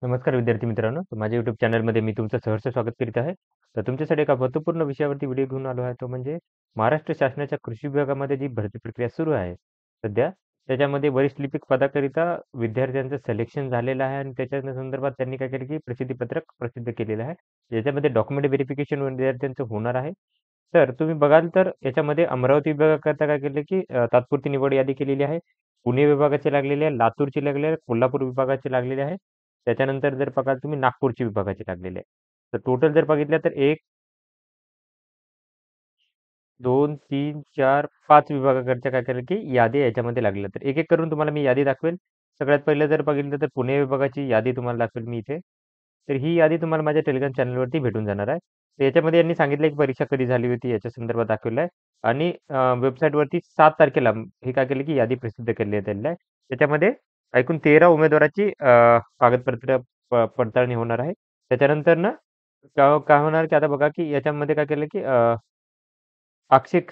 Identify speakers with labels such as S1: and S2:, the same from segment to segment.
S1: नमस्कार विद्यार्थी मित्रांनो, तर माझ्या YouTube चॅनलमध्ये मी तुमचं सहर्ष स्वागत करीत आहे. तर तुमच्यासाठी एका महत्त्वपूर्ण विषयावरती व्हिडिओ घेऊन आलो आहे, तो म्हणजे महाराष्ट्र शासनाच्या कृषी विभागामध्ये जी भरती प्रक्रिया सुरू आहे सध्या, त्याच्यामध्ये वरिष्ठ लिपिक पदाकरिता विद्यार्थ्यांचं सिलेक्शन झालेलं आहे आणि त्याच्या संदर्भात त्यांनी काय केलं की प्रसिद्धीपत्रक प्रसिद्ध केलेलं आहे. याच्यामध्ये डॉक्युमेंट व्हेरिफिकेशन विद्यार्थ्यांचं होणार आहे. तर तुम्ही बघाल तर याच्यामध्ये अमरावती विभागाकरता काय केलं की तात्पुरती निवड यादी केलेली आहे. पुणे विभागाची लागलेली आहे, लातूरची लागलेली आहे, कोल्हापूर विभागाची लागलेली आहे. त्याच्यानंतर जर बघाल तुम्ही नागपूरची विभागाची लागलेली आहे. तर टोटल जर बघितलं तर 1, 2, 3, 4, 5 विभागाकडच्या काय केलं की यादी याच्यामध्ये लागल्या. तर एक-एक करून तुम्हाला मी यादी दाखवेल. सगळ्यात पहिलं जर बघितलं तर पुणे विभागाची यादी तुम्हाला दाखवेल मी इथे. तर ही यादी तुम्हाला माझ्या टेलिग्राम चॅनलवरती भेटून जाणार आहे. तर याच्यामध्ये यांनी सांगितलं की परीक्षा कधी झाली होती याच्या संदर्भात दाखवलं आहे आणि वेबसाईटवरती 7 तारखेला हे काय केलं की यादी प्रसिद्ध केली आहे. त्याच्यामध्ये एकूण 13 उमेदवाराची कागदपत्र पडताळणी होणार आहे. त्याच्यानंतर ना काय होणार की आता बघा की याच्यामध्ये काय केलं की आक्षेप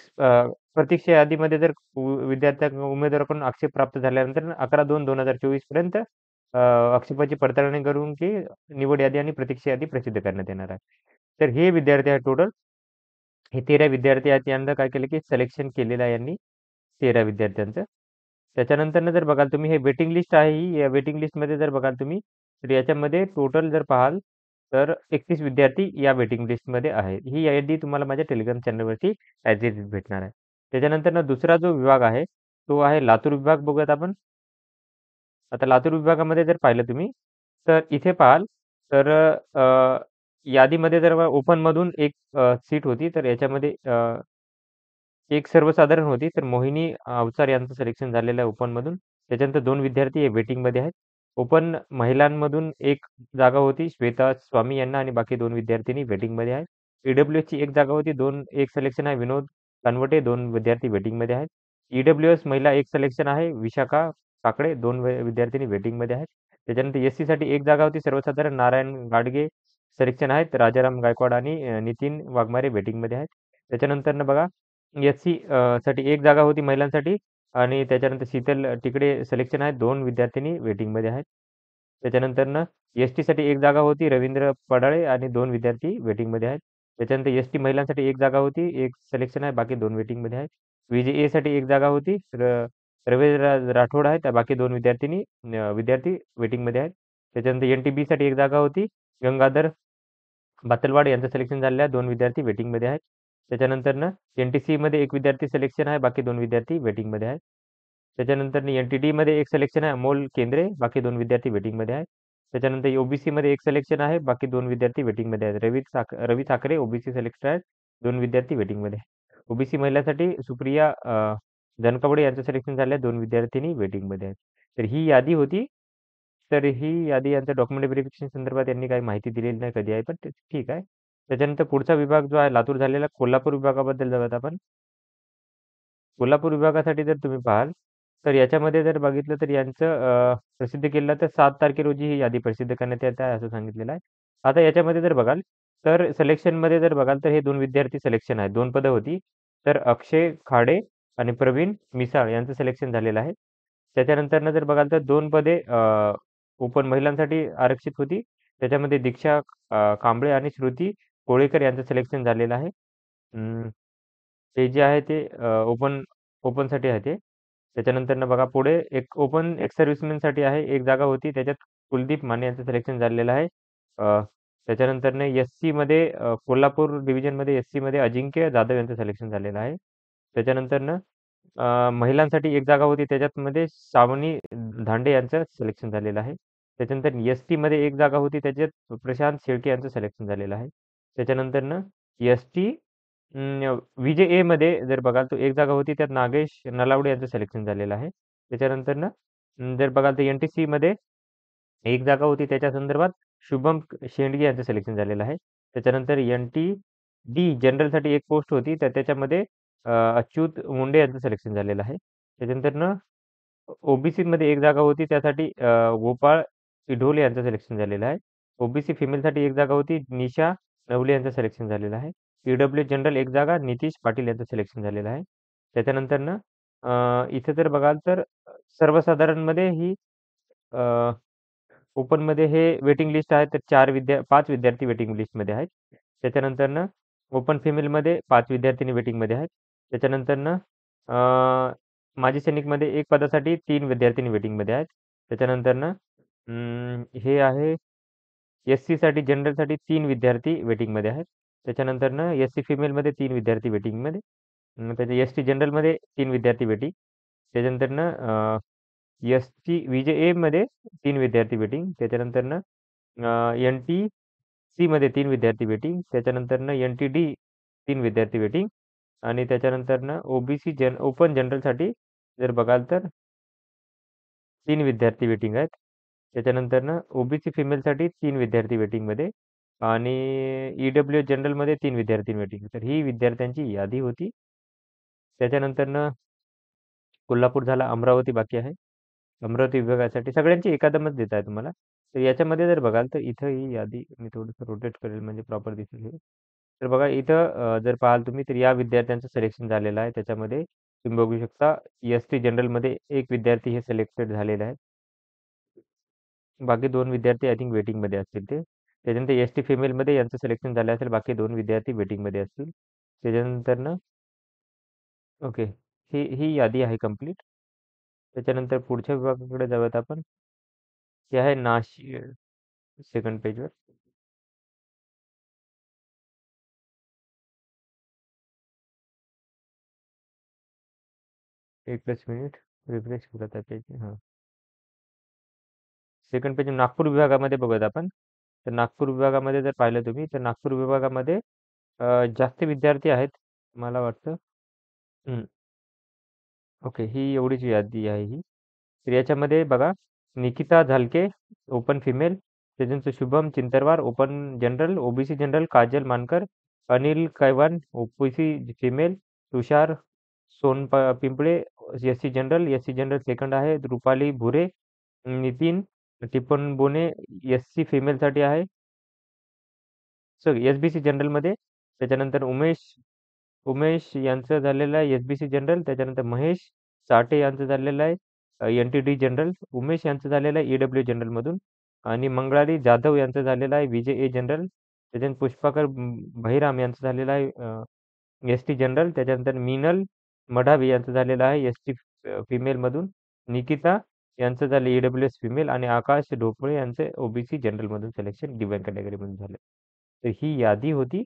S1: प्रतीक्षा यादीमध्ये जर उमेदवाराकडून आक्षेप प्राप्त झाल्यानंतर 11/2/2024 पर्यंत आक्षेपाची पडताळणी करून की निवड यादी आणि प्रतीक्षा यादी प्रसिद्ध करण्यात येणार आहे. तर हे विद्यार्थी आहेत टोटल. हे 13 विद्यार्थी आहेत. यांना काय केलं की सिलेक्शन केलेलं आहे यांनी 13 विद्यार्थ्यांचं. त्याच्यानंतरनं जर बघाल तुम्ही हे वेटिंग लिस्ट आहे ही. या वेटिंग लिस्टमध्ये जर बघाल तुम्ही, तर याच्यामध्ये टोटल जर पाहाल, तर 31 विद्यार्थी या वेटिंग लिस्टमध्ये आहेत. ही यादी तुम्हाला माझ्या टेलिग्राम चॅनलवरती ॲज इट इज भेटणार आहे. त्याच्यानंतरनं दुसरा जो विभाग आहे, तो आहे लातूर विभाग बघूयात आपण. आता लातूर विभागामध्ये जर पाहिलं तुम्ही, तर इथे पाहाल, तर यादीमध्ये जर ओपनमधून एक सीट होती, तर याच्यामध्ये एक सर्वसाधारण होती, तर मोहिनी अवचार यांचं सिलेक्शन झालेलं आहे ओपनमधून. त्याच्यानंतर 2 विद्यार्थी हे वेटिंगमध्ये आहेत. ओपन महिलांमधून एक जागा होती श्वेता स्वामी यांना आणि बाकी 2 विद्यार्थिनी वेटिंगमध्ये आहेत. ईडब्ल्यूएसची एक जागा होती, एक सिलेक्शन आहे विनोद कानवटे, 2 विद्यार्थी वेटिंगमध्ये आहेत. ईडब्ल्यूएस महिला एक सिलेक्शन आहे विशाखा काकडे, 2 विद्यार्थिनी वेटिंगमध्ये आहेत. त्याच्यानंतर एससीसाठी एक जागा होती सर्वसाधारण नारायण गाडगे सिलेक्शन आहेत. राजाराम गायकवाड आणि नितीन वाघमारे वेटिंगमध्ये आहेत. त्याच्यानंतरनं बघा एस-सी साठी एक जागा होती महिलांसाठी आणि त्याच्यानंतर शीतल तिकडे सिलेक्शन आहे. 2 विद्यार्थिनी वेटिंगमध्ये आहेत. त्याच्यानंतरनं एस-टीसाठी एक जागा होती रवींद्र पडाळे आणि 2 विद्यार्थी वेटिंगमध्ये आहेत. त्याच्यानंतर एस-टी महिलांसाठी एक जागा होती, एक सिलेक्शन आहे, बाकी 2 वेटिंगमध्ये आहेत. व्ही-जे-एसाठी एक जागा होती, रवींद्र राठोड आहेत, बाकी 2 विद्यार्थी वेटिंगमध्ये आहेत. त्याच्यानंतर एन-टी-बीसाठी एक जागा होती, गंगाधर बातलवाड यांचं सिलेक्शन झालेलं आहे, 2 विद्यार्थी वेटिंगमध्ये आहेत. त्याच्यानंतरनं एन-टी-सीमध्ये एक विद्यार्थी सिलेक्शन आहे, बाकी 2 विद्यार्थी वेटिंगमध्ये आहेत. त्याच्यानंतर एन-टी-डीमध्ये एक सिलेक्शन आहे, अमोल केंद्रे, बाकी 2 विद्यार्थी वेटिंगमध्ये आहेत. त्याच्यानंतर ओबीसीमध्ये एक सिलेक्शन आहे, बाकी 2 विद्यार्थी वेटिंगमध्ये आहेत. रवी ठाकरे ओबीसी सिलेक्टेड आहेत, 2 विद्यार्थी वेटिंगमध्ये आहेत. ओबीसी महिलांसाठी सुप्रिया धनकवडे यांचं सिलेक्शन झालं आहे, 2 विद्यार्थिनी वेटिंगमध्ये आहेत. तर ही यादी होती. तर ही यादी यांच्या डॉक्युमेंट व्हेरिफिकेशन संदर्भात यांनी काही माहिती दिलेली नाही कधी आहे, पण ते ठीक आहे. त्याच्यानंतर पुढचा विभाग जो आहे लातूर झालेला कोल्हापूर विभागाबद्दल जाऊयात आपण. कोल्हापूर विभागासाठी जर तुम्ही पाहाल, तर याच्यामध्ये जर बघितलं तर यांचं प्रसिद्ध केलं तर 7 तारखे रोजी ही यादी प्रसिद्ध करण्यात येत आहे असं सांगितलेलं आहे. आता याच्यामध्ये जर बघाल, तर सिलेक्शनमध्ये जर बघाल तर हे 2 विद्यार्थी सिलेक्शन आहेत. 2 पदं होती. तर अक्षय खाडे आणि प्रवीण मिसाळ यांचं सिलेक्शन झालेलं आहे. त्याच्यानंतरनं जर बघाल तर 2 पदे ओपन महिलांसाठी आरक्षित होती. त्याच्यामध्ये दीक्षा कांबळे आणि श्रुती कोळेकर यांचं सिलेक्शन झालेलं आहे. ते जे आहे ते ओपनसाठी आहे ते. त्याच्यानंतरनं बघा पुढे एक ओपन एक्स सर्व्हिसमॅनसाठी आहे. एक जागा होती. त्याच्यात कुलदीप माने यांचं सिलेक्शन झालेलं आहे. त्याच्यानंतरनं एस-सीमध्ये कोल्हापूर डिव्हिजनमध्ये एस-सीमध्ये अजिंक्य जाधव यांचं सिलेक्शन झालेलं आहे. त्याच्यानंतरनं महिलांसाठी एक जागा होती. त्याच्यामध्ये श्रावणी धांडे यांचं सिलेक्शन झालेलं आहे. त्याच्यानंतर एस-टीमध्ये एक जागा होती. त्याच्यात प्रशांत शेळके यांचं सिलेक्शन झालेलं आहे. त्याच्यानंतरनं एस-टी व्ही-जे-एमध्ये जर बघाल तर एक जागा होती. त्यात नागेश नलावडे यांचं सिलेक्शन झालेलं आहे. त्याच्यानंतरनं जर बघाल तर एन-टी-सीमध्ये एक जागा होती. त्याच्या संदर्भात शुभम शेंडगे यांचं सिलेक्शन झालेलं आहे. त्याच्यानंतर एन-टी-डी जनरलसाठी एक पोस्ट होती. तर त्याच्यामध्ये अच्युत मुंडे यांचं सिलेक्शन झालेलं आहे. त्याच्यानंतरनं ओबीसीमध्ये एक जागा होती. त्यासाठी गोपाळ इढोले यांचं सिलेक्शन झालेलं आहे. ओबीसी फिमेलसाठी एक जागा होती. निशा नवले यांचं सिलेक्शन झालेलं आहे. ईडब्ल्यू जनरल एक जागा नितीश पाटील यांचं सिलेक्शन झालेलं आहे. त्याच्यानंतरनं इथे जर बघाल तर सर्वसाधारणमध्ये ही ओपनमध्ये हे वेटिंग लिस्ट आहे, तर 5 विद्यार्थी वेटिंग लिस्टमध्ये आहेत. त्याच्यानंतरनं ओपन फिमेलमध्ये 5 विद्यार्थिनी वेटिंगमध्ये आहेत. त्याच्यानंतरनं माजी सैनिकमध्ये 1 पदासाठी 3 विद्यार्थिनी वेटिंगमध्ये आहेत. त्याच्यानंतरनं हे आहे एस-सीसाठी जनरलसाठी 3 विद्यार्थी वेटिंगमध्ये आहेत. त्याच्यानंतरनं एस-सी फिमेलमध्ये 3 विद्यार्थी वेटिंगमध्ये. त्याच्या एस-टी जनरलमध्ये 3 विद्यार्थी वेटिंग. त्याच्यानंतरनं एस-टी व्ही-जे-एमध्ये 3 विद्यार्थी वेटिंग. त्याच्यानंतरनं एन-टी-सीमध्ये 3 विद्यार्थी वेटिंग. त्याच्यानंतरनं एन-टी-डी 3 विद्यार्थी वेटिंग आणि त्याच्यानंतरनं ओ-बी-सी ओपन जनरलसाठी जर बघाल तर 3 विद्यार्थी वेटिंग आहेत. त्याच्यानंतरनं ओ-बी-सी फिमेलसाठी 3 विद्यार्थी वेटिंगमध्ये आणि ई-डब्ल्यू-एस जनरलमध्ये 3 विद्यार्थी वेटिंग. तर ही विद्यार्थ्यांची यादी होती. त्याच्यानंतरनं कोल्हापूर झाला, अमरावती बाकी आहे. अमरावती विभागासाठी सगळ्यांची एकदमच देत आहे तुम्हाला. तर याच्यामध्ये जर बघाल तर इथं ही यादी मी थोडंसं रोटेट करेल म्हणजे प्रॉपर दिसेल हे. तर बघा इथं जर पाहाल तुम्ही तर या विद्यार्थ्यांचं सिलेक्शन झालेलं आहे. त्याच्यामध्ये तुम्ही बघू शकता एस-टी जनरलमध्ये 1 विद्यार्थी हे सिलेक्टेड झालेले आहेत. बाकी 2 विद्यार्थी आय थिंक वेटिंगमध्ये असतील ते. त्याच्यानंतर एस-टी फिमेलमध्ये यांचं सिलेक्शन झालं असेल. बाकी 2 विद्यार्थी वेटिंगमध्ये असतील. त्याच्यानंतरनं ओके. ही यादी आहे कंप्लीट. त्याच्यानंतर पुढच्या विभागाकडे जाऊयात आपण. ते आहे सेकंड पेजवर. एकच मिनिट रिफ्रेश करत आहे पेज. हां. सेकंड पेज नागपूर विभागामध्ये बघूयात आपण. तर नागपूर विभागामध्ये जर पाहिलं तुम्ही तर नागपूर विभागामध्ये जास्त विद्यार्थी आहेत मला वाटतं. हं. ओके. ही एवढीच यादी आहे ही. तर याच्यामध्ये बघा निकिता झालके ओपन फिमेल, त्याच्यानंतर Shubham Chintarwar open general, OBC general Kajal Mankar, Anil Kaivan OBC female, Tushar Pimple SC general, SC general second आहे, रुपाली भुरे, नितीन टिपण बोने एससी फिमेलसाठी आहे. सॉरी एसबीसी जनरलमध्ये. त्याच्यानंतर उमेश उमेश यांचं झालेलं आहे एसबीसी जनरल. त्याच्यानंतर महेश साठे यांचं झालेलं आहे एन-टी-डी जनरल. उमेश यांचं झालेलं आहे ईडब्ल्यू जनरलमधून आणि मंगळारी जाधव यांचं झालेलं आहे विजे जनरल. त्याच्यानंतर पुष्पाकर बहिराम यांचं झालेलं आहे एस-टी जनरल. त्याच्यानंतर मिनल मढावी यांचं झालेलं आहे एस-टी फिमेलमधून. निकिता यांचं झालं ईडब्ल्यू-एस फिमेल आणि आकाश ढोपळे यांचे ओबीसी जनरलमधून सिलेक्शन डिवाइन कॅटेगरीमधून झालं. तर ही यादी होती.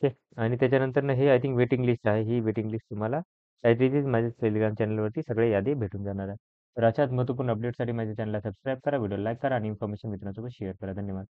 S1: ठीक आणि त्याच्यानंतर हे आय थिंक वेटिंग लिस्ट आहे. ही वेटिंग लिस्ट तुम्हाला ॲज इट इज माझ्या टेलिग्राम चॅनलवरती सगळे यादी भेटून जाणार आहे. तर अशाच महत्त्वपूर्ण अपडेटसाठी माझ्या चॅनलला सबस्क्राईब करा, व्हिडिओ लाईक करा आणि इन्फॉर्मेशन मित्रांसोबत शेअर करा. धन्यवाद.